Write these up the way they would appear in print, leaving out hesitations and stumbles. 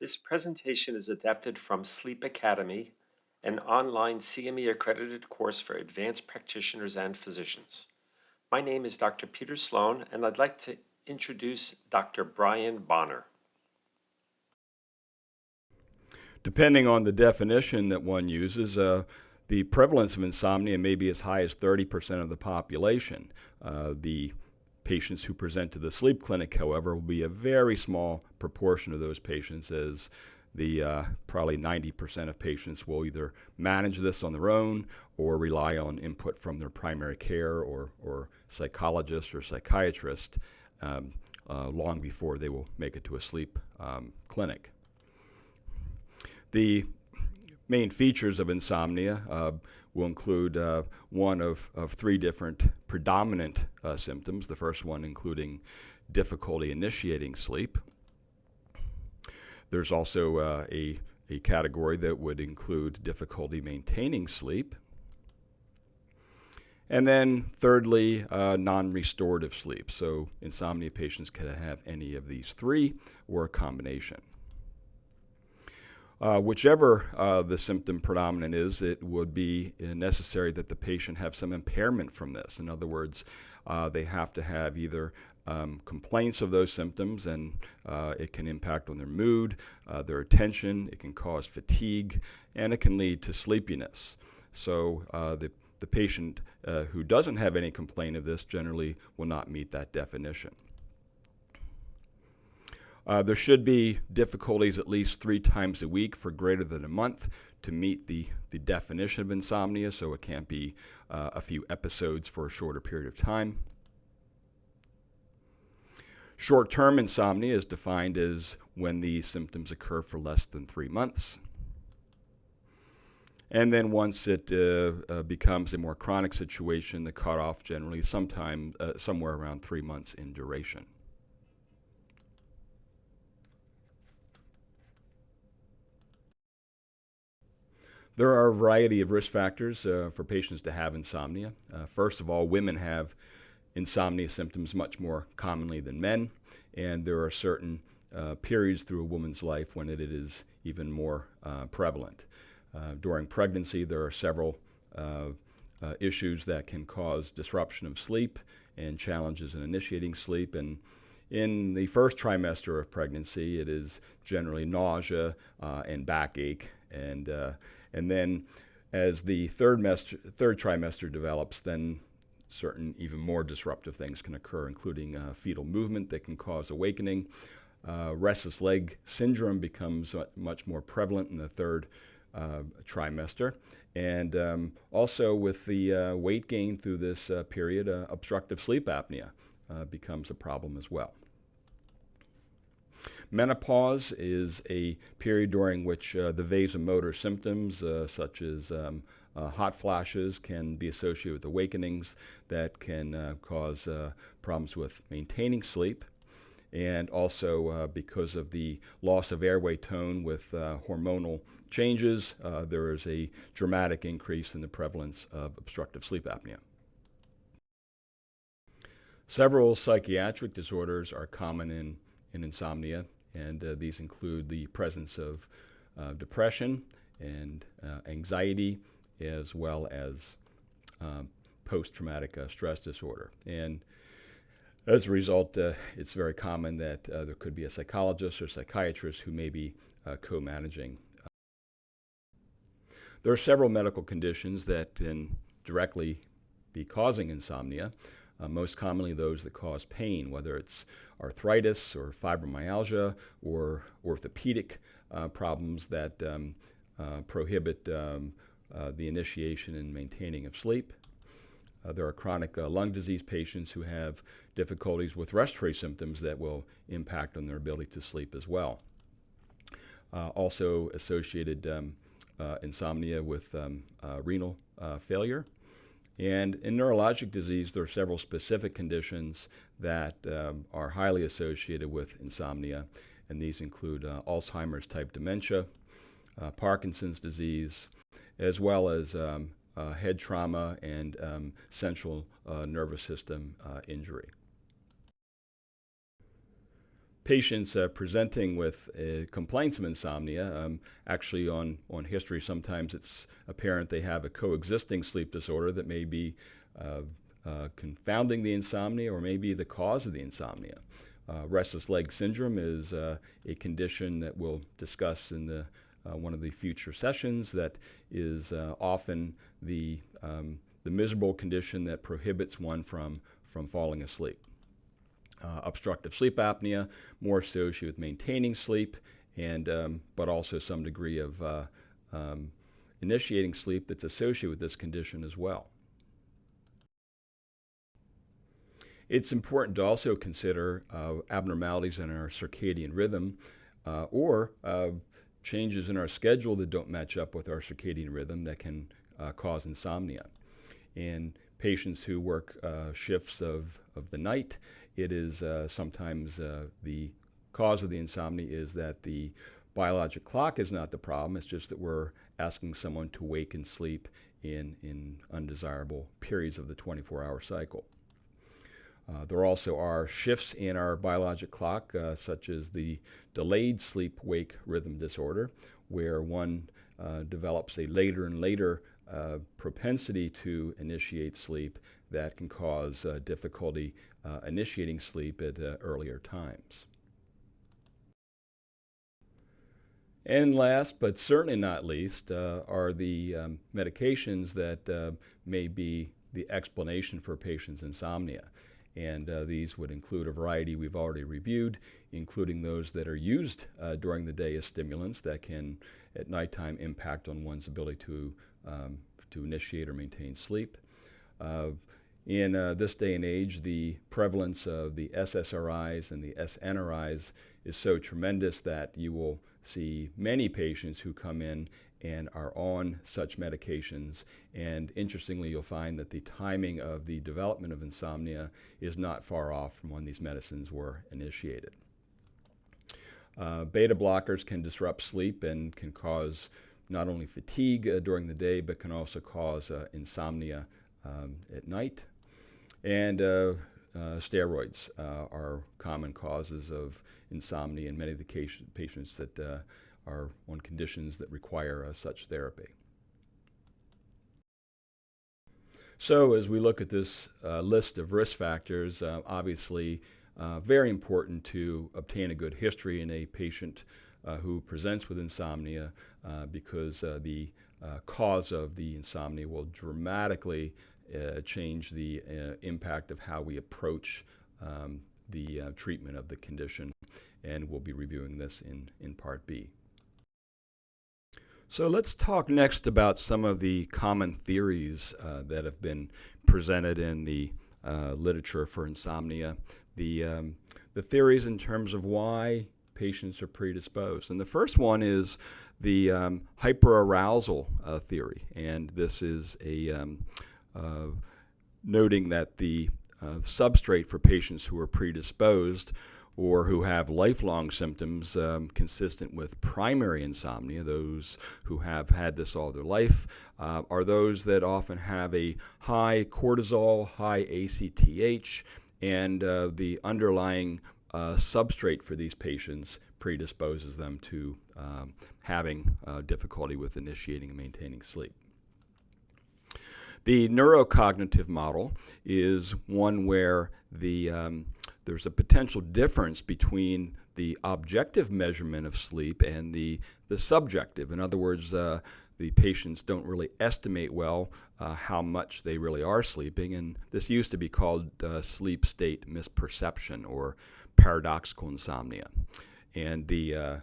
This presentation is adapted from Sleep Academy, an online CME-accredited course for advanced practitioners and physicians. My name is Dr. Peter Sloan, and I'd like to introduce Dr. Brian Bonner. Depending on the definition that one uses, the prevalence of insomnia may be as high as 30% of the population. The patients who present to the sleep clinic, however, will be a very small proportion of those patients, as the probably 90% of patients will either manage this on their own or rely on input from their primary care or psychologist or psychiatrist long before they will make it to a sleep clinic. The main features of insomnia will include one of three different predominant symptoms. The first one including difficulty initiating sleep. There's also a category that would include difficulty maintaining sleep. And then thirdly, non-restorative sleep. So insomnia patients can have any of these three or a combination. Whichever the symptom predominant is, it would be necessary that the patient have some impairment from this. In other words, they have to have either complaints of those symptoms, and it can impact on their mood, their attention, it can cause fatigue, and it can lead to sleepiness. So the patient who doesn't have any complaint of this generally will not meet that definition. There should be difficulties at least 3 times a week for greater than a month to meet the definition of insomnia, so it can't be a few episodes for a shorter period of time. Short-term insomnia is defined as when the symptoms occur for less than 3 months. And then once it becomes a more chronic situation, the cutoff generally somewhere around 3 months in duration. There are a variety of risk factors for patients to have insomnia. First of all, women have insomnia symptoms much more commonly than men, and there are certain periods through a woman's life when it is even more prevalent. During pregnancy, there are several issues that can cause disruption of sleep and challenges in initiating sleep. And in the first trimester of pregnancy, it is generally nausea and backache, and then as the third trimester develops, then certain even more disruptive things can occur, including fetal movement that can cause awakening. Restless leg syndrome becomes much more prevalent in the third trimester. And also with the weight gain through this period, obstructive sleep apnea becomes a problem as well. Menopause is a period during which the vasomotor symptoms, such as hot flashes, can be associated with awakenings that can cause problems with maintaining sleep. And also because of the loss of airway tone with hormonal changes, there is a dramatic increase in the prevalence of obstructive sleep apnea. Several psychiatric disorders are common in insomnia, and these include the presence of depression and anxiety, as well as post-traumatic stress disorder. And as a result, it's very common that there could be a psychologist or psychiatrist who may be co-managing. There are several medical conditions that can directly be causing insomnia. Most commonly those that cause pain, whether it's arthritis or fibromyalgia or orthopedic problems that prohibit the initiation and maintaining of sleep. There are chronic lung disease patients who have difficulties with respiratory symptoms that will impact on their ability to sleep as well. Also associated insomnia with renal failure. And in neurologic disease, there are several specific conditions that are highly associated with insomnia, and these include Alzheimer's type dementia, Parkinson's disease, as well as head trauma and central nervous system injury. patients presenting with complaints of insomnia, actually on history, sometimes it's apparent they have a coexisting sleep disorder that may be confounding the insomnia or maybe the cause of the insomnia. Restless leg syndrome is a condition that we'll discuss in one of the future sessions that is often the miserable condition that prohibits one from falling asleep. Obstructive sleep apnea, more associated with maintaining sleep, and but also some degree of initiating sleep that's associated with this condition as well. It's important to also consider abnormalities in our circadian rhythm or changes in our schedule that don't match up with our circadian rhythm that can cause insomnia. In patients who work shifts of the night, it is sometimes the cause of the insomnia is that the biologic clock is not the problem. It's just that we're asking someone to wake and sleep in undesirable periods of the 24-hour cycle. There also are shifts in our biologic clock, such as the delayed sleep-wake rhythm disorder, where one develops a later and later propensity to initiate sleep that can cause difficulty initiating sleep at earlier times. And last, but certainly not least, are the medications that may be the explanation for a patient's insomnia. And these would include a variety we've already reviewed, including those that are used during the day as stimulants that can, at nighttime, impact on one's ability to initiate or maintain sleep. In this day and age, the prevalence of the SSRIs and the SNRIs is so tremendous that you will see many patients who come in and are on such medications. And interestingly, you'll find that the timing of the development of insomnia is not far off from when these medicines were initiated. Beta blockers can disrupt sleep and can cause not only fatigue during the day, but can also cause insomnia at night. And steroids are common causes of insomnia in many of the patients that are on conditions that require such therapy. So as we look at this list of risk factors, obviously very important to obtain a good history in a patient who presents with insomnia because the cause of the insomnia will dramatically change the impact of how we approach the treatment of the condition, and we'll be reviewing this in Part B. So let's talk next about some of the common theories that have been presented in the literature for insomnia. The theories in terms of why patients are predisposed. And the first one is the hyperarousal theory, and this is noting that the substrate for patients who are predisposed or who have lifelong symptoms consistent with primary insomnia, those who have had this all their life, are those that often have a high cortisol, high ACTH, and the underlying substrate for these patients predisposes them to having difficulty with initiating and maintaining sleep. The neurocognitive model is one where there's a potential difference between the objective measurement of sleep and the subjective. In other words, the patients don't really estimate well how much they really are sleeping, and this used to be called sleep state misperception or paradoxical insomnia. And the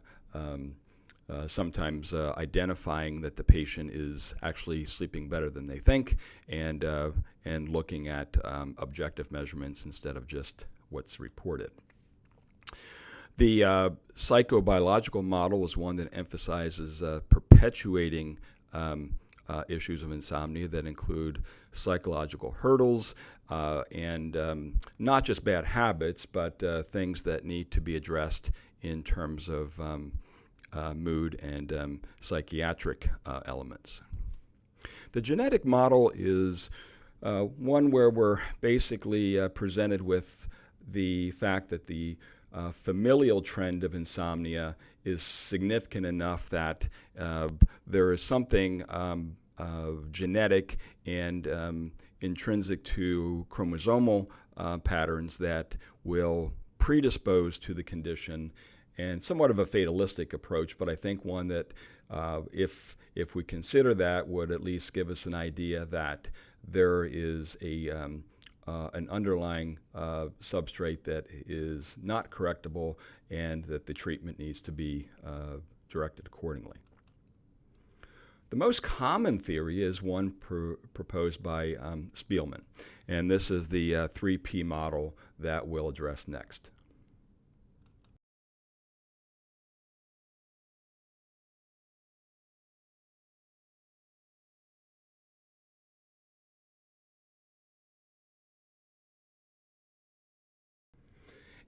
sometimes identifying that the patient is actually sleeping better than they think, and looking at objective measurements instead of just what's reported. The psychobiological model is one that emphasizes perpetuating issues of insomnia that include psychological hurdles and not just bad habits, but things that need to be addressed in terms of mood and psychiatric elements. The genetic model is one where we're basically presented with the fact that the familial trend of insomnia is significant enough that there is something genetic and intrinsic to chromosomal patterns that will predispose to the condition, and somewhat of a fatalistic approach, but I think one that if we consider that would at least give us an idea that there is an underlying substrate that is not correctable and that the treatment needs to be directed accordingly. The most common theory is one proposed by Spielman, and this is the 3P model that we'll address next.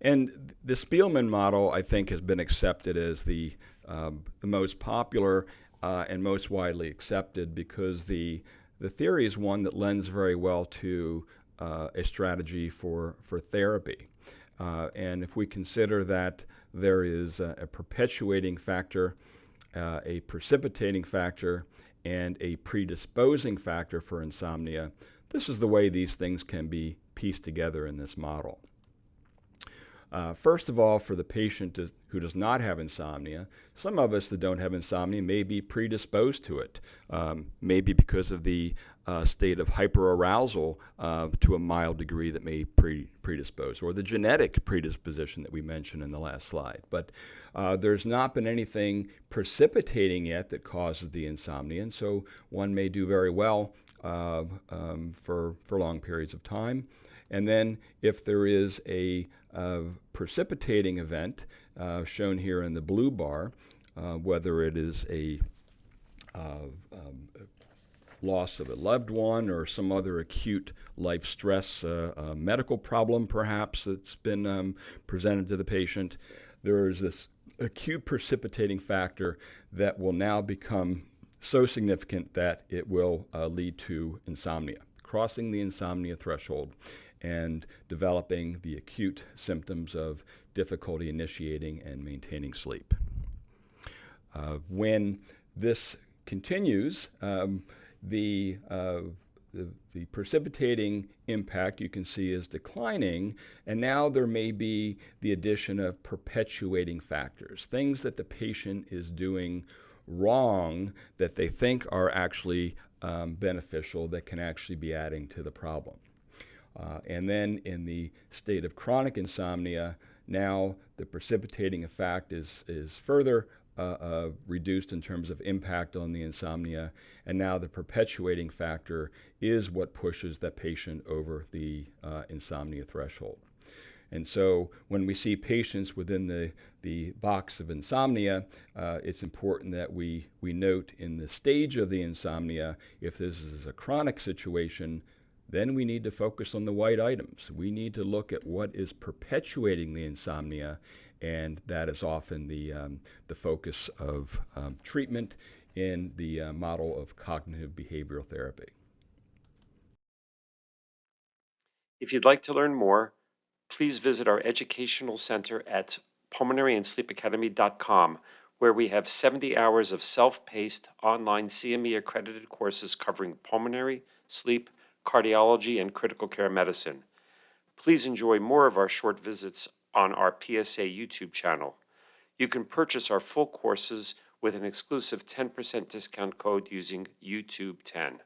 And the Spielman model, I think, has been accepted as the most popular and most widely accepted because the theory is one that lends very well to a strategy for therapy. And if we consider that there is a perpetuating factor, a precipitating factor, and a predisposing factor for insomnia, this is the way these things can be pieced together in this model. First of all, for the patient who does not have insomnia, some of us that don't have insomnia may be predisposed to it, maybe because of the state of hyperarousal to a mild degree that may predispose, or the genetic predisposition that we mentioned in the last slide. But there's not been anything precipitating yet that causes the insomnia, and so one may do very well for long periods of time. And then if there is a precipitating event, shown here in the blue bar, whether it is a loss of a loved one or some other acute life stress, medical problem perhaps that's been presented to the patient, there is this acute precipitating factor that will now become so significant that it will lead to insomnia, crossing the insomnia threshold and developing the acute symptoms of difficulty initiating and maintaining sleep. When this continues, the precipitating impact you can see is declining, and now there may be the addition of perpetuating factors, things that the patient is doing wrong that they think are actually beneficial that can actually be adding to the problem. And then in the state of chronic insomnia, now the precipitating effect is further reduced in terms of impact on the insomnia, and now the perpetuating factor is what pushes that patient over the insomnia threshold. And so when we see patients within the box of insomnia, it's important that we note in the stage of the insomnia, if this is a chronic situation, then we need to focus on the white items. We need to look at what is perpetuating the insomnia, and that is often the focus of treatment in the model of cognitive behavioral therapy. If you'd like to learn more, please visit our educational center at pulmonaryandsleepacademy.com, where we have 70 hours of self-paced online CME-accredited courses covering pulmonary, sleep, cardiology, and critical care medicine. Please enjoy more of our short visits on our PSA YouTube channel. You can purchase our full courses with an exclusive 10% discount code using YouTube10.